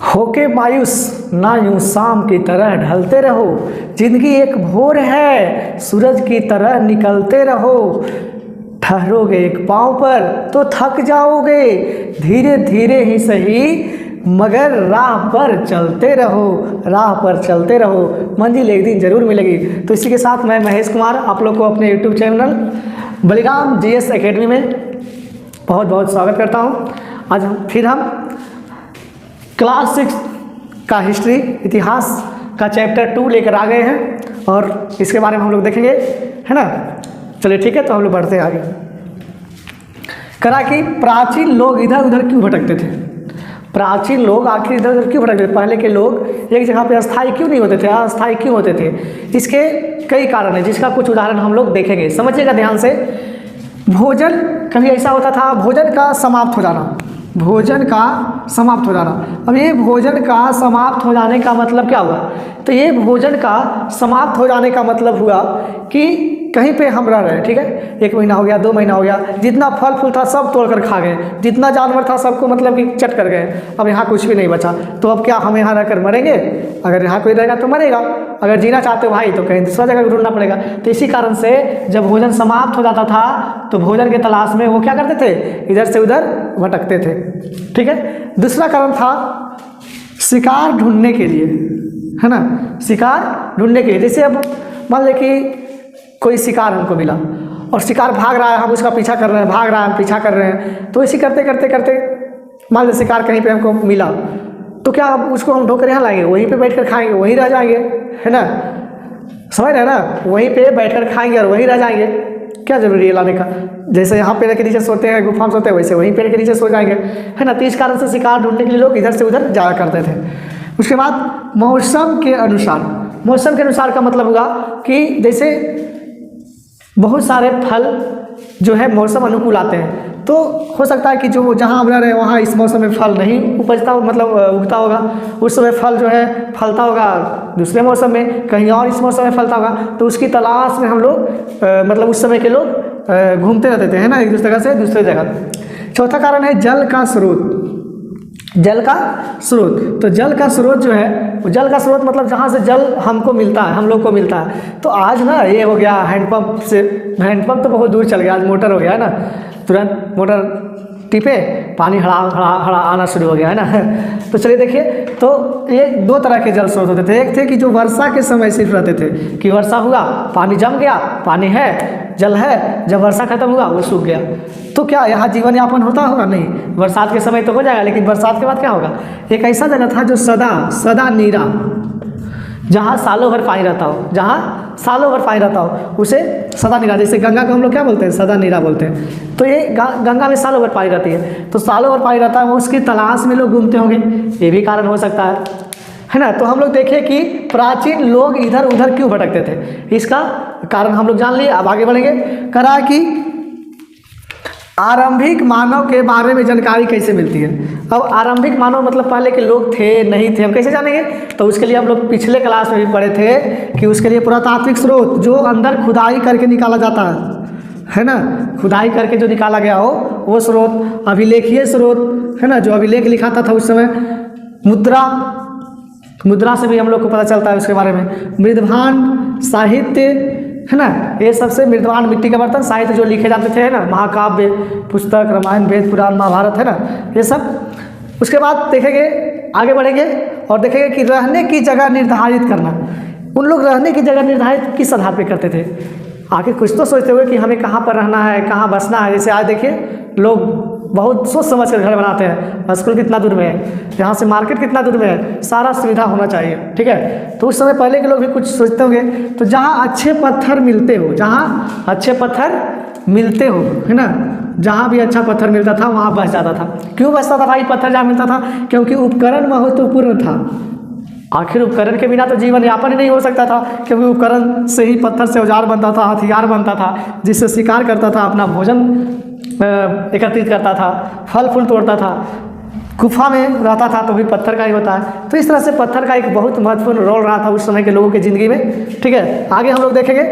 होके मायूस ना यूं शाम की तरह ढलते रहो, जिंदगी एक भोर है सूरज की तरह निकलते रहो। ठहरोगे एक पाँव पर तो थक जाओगे, धीरे धीरे ही सही मगर राह पर चलते रहो, राह पर चलते रहो, मंजिल एक दिन जरूर मिलेगी। तो इसी के साथ मैं महेश कुमार आप लोग को अपने YouTube channel Baliram GS academy में बहुत बहुत स्वागत करता हूँ। आज फिर हम क्लास 6 का हिस्ट्री इतिहास का चैप्टर 2 लेकर आ गए हैं और इसके बारे में हम लोग देखेंगे, है ना। चलिए ठीक है, तो हम लोग बढ़ते हैं आगे। करा कि प्राचीन लोग इधर उधर क्यों भटकते थे। प्राचीन लोग आखिर इधर उधर क्यों भटकते थे। पहले के लोग एक जगह पे अस्थायी क्यों नहीं होते थे, अस्थायी क्यों होते थे। इसके कई कारण हैं, जिसका कुछ उदाहरण हम लोग देखेंगे। समझिएगा ध्यान से। भोजन कभी ऐसा होता था, भोजन का समाप्त हो जाना, भोजन का समाप्त हो जाना। अब ये भोजन का समाप्त हो जाने का मतलब क्या हुआ। तो ये भोजन का समाप्त हो जाने का मतलब हुआ कि कहीं पे हम रह रहे हैं, ठीक है, 1 महीना हो गया, 2 महीना हो गया, जितना फल फूल था सब तोड़ कर खा गए, जितना जानवर था सबको मतलब कि चट कर गए, अब यहाँ कुछ भी नहीं बचा। तो अब क्या हम यहाँ रहकर मरेंगे। अगर यहाँ कोई रहेगा तो मरेगा, अगर जीना चाहते हो भाई तो कहीं दूसरा जगह ढूंढना पड़ेगा। तो इसी कारण से जब भोजन समाप्त हो जाता था तो भोजन के तलाश में वो क्या करते थे, इधर से उधर भटकते थे, ठीक है। दूसरा कारण था शिकार ढूंढने के लिए, है ना, शिकार ढूंढने के लिए। जैसे अब मान लें कि कोई शिकार हमको मिला और शिकार भाग रहा है, हम उसका पीछा कर रहे हैं, भाग रहा है, हम पीछा कर रहे हैं। तो इसी करते करते करते मान लो शिकार कहीं पे हमको मिला, तो क्या अब उसको हम ढोकर यहाँ लाएंगे, वहीं पे बैठकर खाएंगे, वहीं रह जाएंगे, है ना, समझ रहे हैं ना, वहीं पे बैठकर खाएंगे और वहीं रह जाएंगे। क्या जरूरी है लाने का। जैसे यहाँ पेड़ के नीचे सोते हैं, गुफा में सोते हैं, वैसे वहीं पेड़ के नीचे सो जाएंगे, है ना। तो इस कारण से शिकार ढूंढने के लिए लोग इधर से उधर जाया करते थे। उसके बाद मौसम के अनुसार, मौसम के अनुसार का मतलब होगा कि जैसे बहुत सारे फल जो है मौसम अनुकूल आते हैं, तो हो सकता है कि जो जहाँ हम रह रहे हैं वहाँ इस मौसम में फल नहीं उपजता, मतलब उगता होगा, उस समय फल जो है फलता होगा दूसरे मौसम में, कहीं और इस मौसम में फलता होगा। तो उसकी तलाश में हम लोग मतलब उस समय के लोग घूमते रहते थे, है ना, एक दूसरी जगह से दूसरे जगह। चौथा कारण है जल का स्रोत, जल का स्रोत। तो जल का स्रोत जो है, जल का स्रोत मतलब जहाँ से जल हमको मिलता है, हम लोग को मिलता है। तो आज ना ये हो गया हैंडपम्प से, हैंडपम्प तो बहुत दूर चल गया, आज मोटर हो गया है ना, तुरंत मोटर टिपे पानी हड़ा हड़ा हड़ा आना शुरू हो गया, है ना। तो चलिए देखिए, तो ये 2 तरह के जल स्रोत होते थे। एक थे कि जो वर्षा के समय सिर्फ रहते थे कि वर्षा हुआ, पानी जम गया, पानी है, जल है, जब वर्षा खत्म हुआ वो सूख गया। तो क्या यहाँ जीवन यापन होता होगा, नहीं, बरसात के समय तो हो जाएगा, लेकिन बरसात के बाद क्या होगा। एक ऐसा जगह था जो सदा नीरा, जहाँ सालों भर पानी रहता हो, जहाँ सालों भर पानी रहता हो उसे सदा नीरा। जैसे गंगा को हम लोग क्या बोलते हैं, सदा नीरा बोलते हैं। तो ये गंगा में सालों भर पानी रहती है, तो सालों भर पानी रहता है, वो उसकी तलाश में लोग घूमते होंगे, ये भी कारण हो सकता है ना। तो हम लोग देखें कि प्राचीन लोग इधर उधर क्यों भटकते थे, इसका कारण हम लोग जान लिए। अब आगे बढ़ेंगे। करा कि आरंभिक मानव के बारे में जानकारी कैसे मिलती है। अब आरंभिक मानव मतलब पहले के लोग थे नहीं थे, हम कैसे जानेंगे। तो उसके लिए हम लोग पिछले क्लास में भी पढ़े थे कि उसके लिए पुरातात्विक स्रोत जो अंदर खुदाई करके निकाला जाता है ना, खुदाई करके जो निकाला गया हो वो स्रोत, अभिलेखीय स्रोत, है ना, जो अभिलेख लिखाता था उस समय, मुद्रा से भी हम लोग को पता चलता है उसके बारे में, मृदभांड साहित्य, है ना, ये सबसे मृदभांड मिट्टी का बर्तन, साहित्य जो लिखे जाते थे, है ना, महाकाव्य पुस्तक, रामायण वेद पुराण महाभारत, है ना, ये सब। उसके बाद देखेंगे, आगे बढ़ेंगे और देखेंगे कि रहने की जगह निर्धारित करना। उन लोग रहने की जगह निर्धारित किस आधार पर करते थे। आखिर कुछ तो सोचते हुए कि हमें कहाँ पर रहना है, कहाँ बसना है। जैसे आज देखिए लोग बहुत सोच समझ कर घर बनाते हैं, स्कूल कितना दूर में है, यहाँ से मार्केट कितना दूर में है, सारा सुविधा होना चाहिए, ठीक है। तो उस समय पहले के लोग भी कुछ सोचते होंगे। तो जहाँ अच्छे पत्थर मिलते हो, जहाँ अच्छे पत्थर मिलते हो, है ना, जहाँ भी अच्छा पत्थर मिलता था वहाँ बस जाता था। क्यों बसता था भाई पत्थर जहाँ मिलता था, क्योंकि उपकरण महत्वपूर्ण था। आखिर उपकरण के बिना तो जीवन यापन ही नहीं हो सकता था, क्योंकि उपकरण से ही पत्थर से औजार बनता था, हथियार बनता था, जिससे शिकार करता था, अपना भोजन एकत्रित करता था, फल फूल तोड़ता था, गुफा में रहता था तो भी पत्थर का ही होता है। तो इस तरह से पत्थर का एक बहुत महत्वपूर्ण रोल रहा था उस समय के लोगों की ज़िंदगी में, ठीक है। आगे हम लोग देखेंगे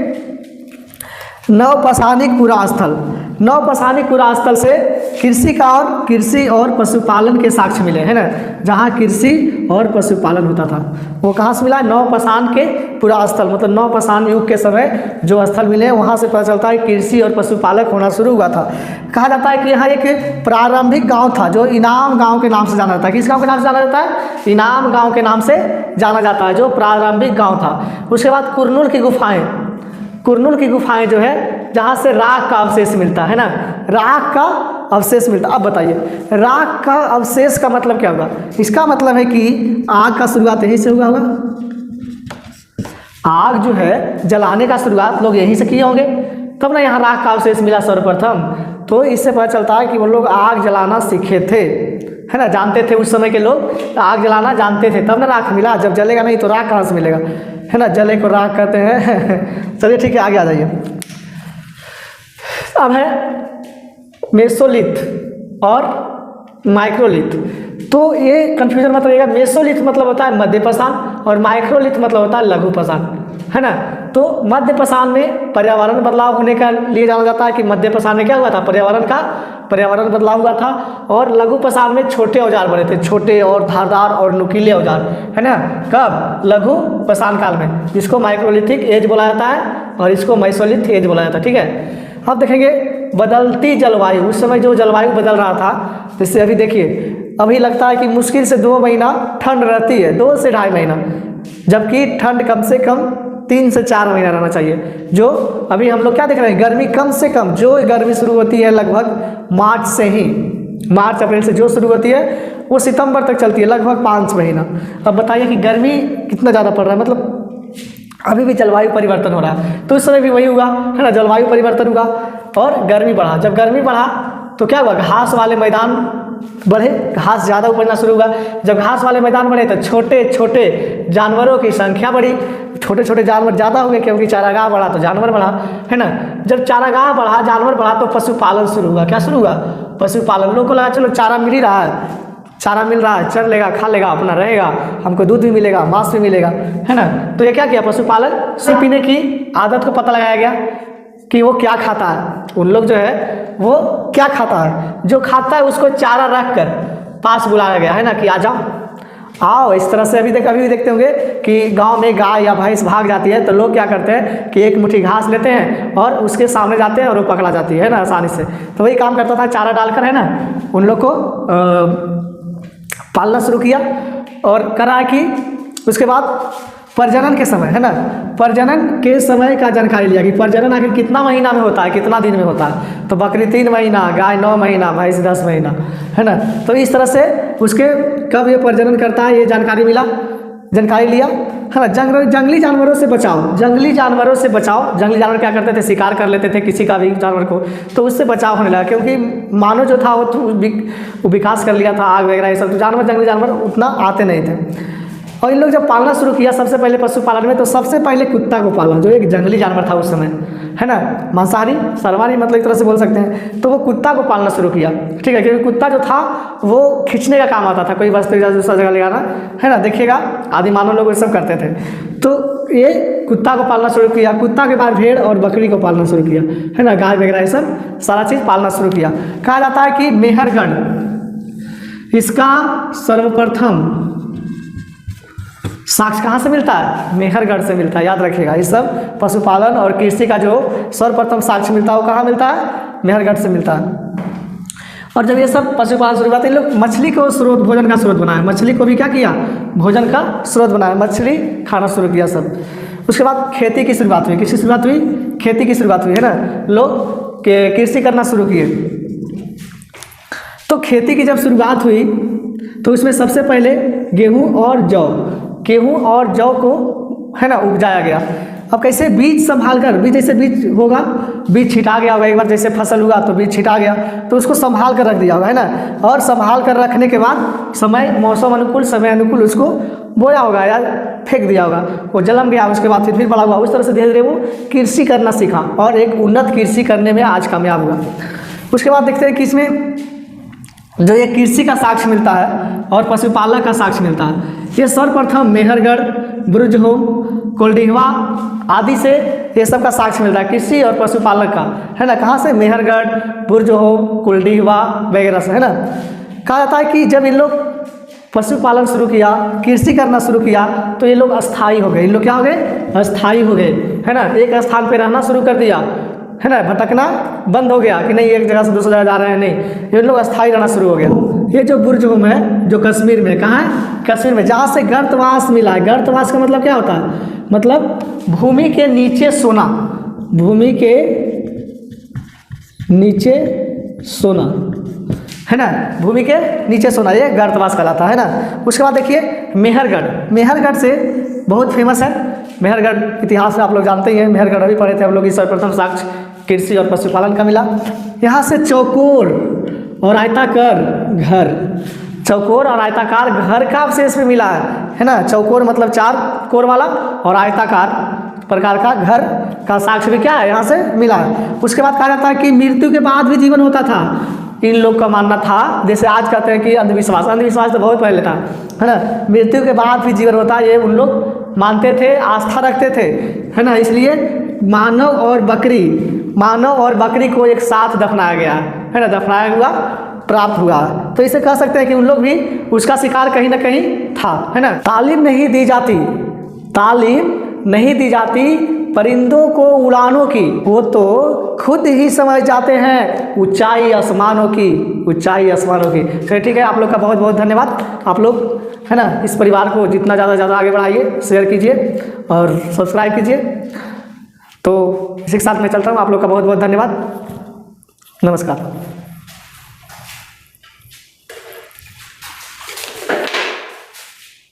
नवपसानिक पुरास्थल। नवपसानिक पुरास्थल से कृषि और पशुपालन के साक्ष्य मिले, है ना, जहाँ कृषि और पशुपालन होता था। वो कहाँ से मिला? नवपाषाण के पूरा स्थल, मतलब नवपाषाण युग के समय जो स्थल मिले वहाँ से पता चलता है कृषि और पशुपालक होना शुरू हुआ था। कहा जाता है कि यहाँ एक प्रारंभिक गांव था जो इनाम गांव के नाम से जाना जाता है। किस गांव के नाम से जाना जाता है? इनाम गांव के नाम से जाना जाता है, जो प्रारंभिक गांव था। उसके बाद कुरनूल की गुफाएं, कुरनूल की गुफाएं जो है जहाँ से राख का अवशेष मिलता है ना, राख का अवशेष मिलता। अब बताइए राख का अवशेष का मतलब क्या होगा? इसका मतलब है कि आग का शुरुआत यहीं से हुआ होगा। आग जो है जलाने का शुरुआत लोग यहीं से किए होंगे, तब ना यहाँ राख का अवशेष मिला सर्वप्रथम। तो इससे पता चलता है कि वो लोग आग जलाना सीखे थे, है ना, जानते थे। उस समय के लोग आग जलाना जानते थे, तब ना राख मिला। जब जलेगा नहीं तो राख कहाँ से मिलेगा, है ना, जले को राख कहते हैं। चलिए ठीक है, आगे आ जाइए। अब है मेसोलिथ और माइक्रोलिथ। तो ये कन्फ्यूजन मत रहिएगा। मेसोलिथ मतलब होता है मध्यपाषाण और माइक्रोलिथ मतलब होता है लघुपाषाण, है ना। तो मध्यपाषाण में पर्यावरण बदलाव होने का लिए जाना जाता है कि मध्यपाषाण में क्या हुआ था? पर्यावरण बदलाव हुआ था। और लघुपाषाण में छोटे औजार बने थे, छोटे और धारदार और नुकीले औजार, है ना। कब? लघुपाषाण काल में, जिसको माइक्रोलिथिक एज बोला जाता है और इसको मेसोलिथ एज बोला जाता है। ठीक है, अब देखेंगे बदलती जलवायु। उस समय जो जलवायु बदल रहा था, जैसे अभी देखिए, अभी लगता है कि मुश्किल से 2 महीना ठंड रहती है, 2 से ढाई महीना, जबकि ठंड कम से कम 3 से 4 महीना रहना चाहिए। जो अभी हम लोग क्या देख रहे हैं, गर्मी कम से कम, जो गर्मी शुरू होती है लगभग मार्च से ही, मार्च अप्रैल से जो शुरू होती है वो सितंबर तक चलती है, लगभग 5 महीना। अब बताइए कि गर्मी कितना ज़्यादा पड़ रहा है, मतलब अभी भी जलवायु परिवर्तन हो रहा है। तो इस समय भी वही हुआ, है ना, जलवायु परिवर्तन हुआ और गर्मी बढ़ा। जब गर्मी बढ़ा तो क्या हुआ? घास वाले मैदान बढ़े, घास ज़्यादा उपजना शुरू हुआ। जब घास वाले मैदान बढ़े तो छोटे छोटे जानवरों की संख्या बढ़ी। छोटे छोटे जानवर ज़्यादा हो गए क्योंकि चारागाह बढ़ा तो जानवर बढ़ा, है ना। जब चारागाह बढ़ा, जानवर बढ़ा, तो पशुपालन शुरू हुआ। क्या शुरू हुआ? पशुपालन। लोगों को लगा चलो चारा मिल ही रहा है, चारा मिल रहा है, चर लेगा, खा लेगा, अपना रहेगा, हमको दूध भी मिलेगा, मांस भी मिलेगा, है ना। तो ये क्या किया? पशुपालन से पीने की आदत को पता लगाया गया कि वो क्या खाता है। उन लोग जो है वो क्या खाता है, जो खाता है उसको चारा रख कर पास बुलाया गया, है ना, कि आ जाओ, आओ। इस तरह से अभी भी देखते होंगे कि गांव में गाय या भैंस भाग जाती है तो लोग क्या करते हैं कि एक मुट्ठी घास लेते हैं और उसके सामने जाते हैं और वो पकड़ा जाती है ना, आसानी से। तो वही काम करता था, चारा डालकर, है ना, उन लोग को पालना शुरू किया और करा कि उसके बाद प्रजनन के समय, है ना, प्रजनन के समय का जानकारी लिया कि प्रजनन आखिर कितना महीना में होता है, कितना दिन में होता है। तो बकरी 3 महीना, गाय 9 महीना, भैंस 10 महीना, है ना। तो इस तरह से उसके कब ये प्रजनन करता है ये जानकारी लिया, है ना। जंगली जानवरों से बचाओ, जंगली जानवरों से बचाओ। जंगली जानवर क्या करते थे? शिकार कर लेते थे किसी का भी जानवर को, तो उससे बचाव होने लगा क्योंकि मानव जो था वो तो विकास कर लिया था, आग वगैरह ये सब, तो जंगली जानवर उतना आते नहीं थे। और इन लोग जब पालना शुरू किया सबसे पहले पशुपालन में, तो सबसे पहले कुत्ता को पाला, जो एक जंगली जानवर था उस समय, है ना, मांसाहारी, सर्वाहारी, मतलब एक तरह से बोल सकते हैं। तो वो कुत्ता को पालना शुरू किया, ठीक है, क्योंकि कुत्ता जो था वो खींचने का काम आता था, कोई वस्तु दूसरा जगह ले जाना, है ना। देखिएगा आदि मानव लोग ये सब करते थे। तो ये कुत्ता को पालना शुरू किया। कुत्ता के बाद भेड़ और बकरी को पालना शुरू किया, है ना, गाय वगैरह ये सब सारा चीज़ पालना शुरू किया। कहा जाता है कि मेहरगढ़ इसका सर्वप्रथम साक्ष्य कहाँ से मिलता है? मेहरगढ़ से मिलता है, याद रखिएगा। इस सब पशुपालन और कृषि का जो सर्वप्रथम साक्ष्य मिलता है वो कहाँ मिलता है? मेहरगढ़ से मिलता है। और जब ये सब पशुपालन शुरू हुआ तो इन लोग मछली को स्रोत, भोजन का स्रोत बनाया। मछली को भी क्या किया? भोजन का स्रोत बनाया, मछली खाना शुरू किया सब। उसके बाद खेती की शुरुआत हुई। किसकी शुरुआत हुई? खेती की शुरुआत हुई, है ना। लोग कृषि करना शुरू किए। तो खेती की जब शुरुआत हुई तो उसमें सबसे पहले गेहूँ और जौ को, है ना, उपजाया गया। अब कैसे? बीज संभाल कर, बीज जैसे बीज होगा, बीज छिटा गया होगा, एक बार जैसे फसल हुआ तो बीज छिटा गया तो उसको संभाल कर रख दिया होगा, है ना। और संभाल कर रखने के बाद समय, मौसम अनुकूल, समय अनुकूल उसको बोया होगा या फेंक दिया होगा, वो जलम गया, उसके बाद फिर बड़ा हुआ। उस तरह से धीरे धीरे वो कृषि करना सीखा और एक उन्नत कृषि करने में आज कामयाब हुआ। उसके बाद देखते हैं कि इसमें जो ये कृषि का साक्ष्य मिलता है और पशुपालक का साक्ष्य मिलता है, ये सर्वप्रथम मेहरगढ़, बुर्जहोम, कोल्डिहवा आदि से ये सब का साक्ष्य मिलता है, कृषि और पशुपालक का, है ना। कहाँ से? मेहरगढ़, बुर्जहोम, कोल्डिहवा वगैरह से, है ना। कहा जाता है कि जब इन लोग पशुपालन शुरू किया, कृषि करना शुरू किया, तो ये लोग अस्थायी हो गए। इन लोग क्या हो गए? अस्थायी हो गए, है ना। एक स्थान पे रहना शुरू कर दिया, है ना, भटकना बंद हो गया कि नहीं एक जगह से दूसरी जगह जा रहे हैं, नहीं, ये लोग अस्थायी रहना शुरू हो गया। ये जो बुर्ज है जो कश्मीर में, कहाँ है? कश्मीर में, जहाँ से गर्तवास मिला है। गर्तवास का मतलब क्या होता है? मतलब भूमि के नीचे सोना, भूमि के नीचे सोना, है ना, भूमि के नीचे सोना, ये गर्तवास कहलाता है ना। उसके बाद देखिए मेहरगढ़, मेहरगढ़ से बहुत फेमस है। मेहरगढ़ इतिहास में आप लोग जानते ही हैं, मेहरगढ़ अभी पढ़े थे हम लोग। इस सर्वप्रथम साक्ष्य कृषि और पशुपालन का मिला। यहाँ से चौकोर और आयताकार घर, चौकोर और आयताकार घर का अवशेष भी मिला है ना। चौकोर मतलब 4 कोर वाला, और आयताकार प्रकार का घर का साक्ष्य भी क्या है? यहाँ से मिला है। उसके बाद कहा जाता है कि मृत्यु के बाद भी जीवन होता था। इन लोग का मानना था, जैसे आज कहते हैं कि अंधविश्वास, अंधविश्वास तो बहुत पहले था, है ना। मृत्यु के बाद भी जीवन होता है, ये उन लोग मानते थे, आस्था रखते थे, है ना। इसलिए मानव और बकरी को एक साथ दफनाया गया, है ना, दफनाया हुआ प्राप्त हुआ। तो इसे कह सकते हैं कि उन लोग भी उसका शिकार कहीं ना कहीं था, है ना। तालीम नहीं दी जाती परिंदों को उड़ानों की, वो तो खुद ही समझ जाते हैं ऊंचाई आसमानों की। चलिए ठीक है, आप लोग का बहुत बहुत धन्यवाद। आप लोग, है ना, इस परिवार को जितना ज़्यादा आगे बढ़ाइए, शेयर कीजिए और सब्सक्राइब कीजिए। तो इसी के साथ मैं चलता हूँ। आप लोग का बहुत बहुत धन्यवाद। नमस्कार।